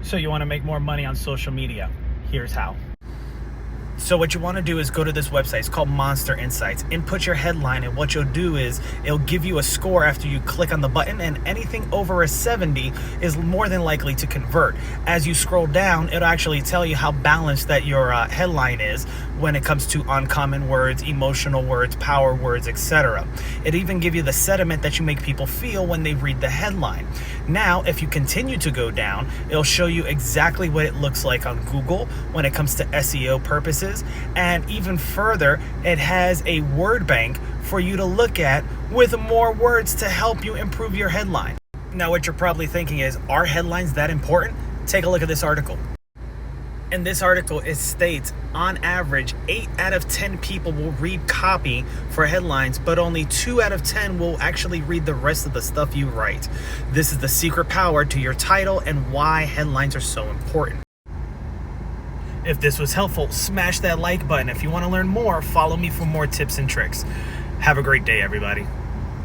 So you want to make more money on social media? Here's how. So what you want to do is go to this website. It's called Monster Insights. Input your headline, and what you'll do is it'll give you a score after you click on the button, and anything over a 70 is more than likely to convert. As you scroll down, it'll actually tell you how balanced that your headline is when it comes to uncommon words, emotional words, power words, etc. It even give you the sentiment that you make people feel when they read the headline. Now, if you continue to go down, it'll show you exactly what it looks like on Google when it comes to SEO purposes. And even further, it has a word bank for you to look at with more words to help you improve your headline. Now, what you're probably thinking is, are headlines that important? Take a look at this article. In this article, it states, on average, 8 out of 10 people will read copy for headlines, but only 2 out of 10 will actually read the rest of the stuff you write. This is the secret power to your title and why headlines are so important. If this was helpful, smash that like button. If you want to learn more, follow me for more tips and tricks. Have a great day, everybody.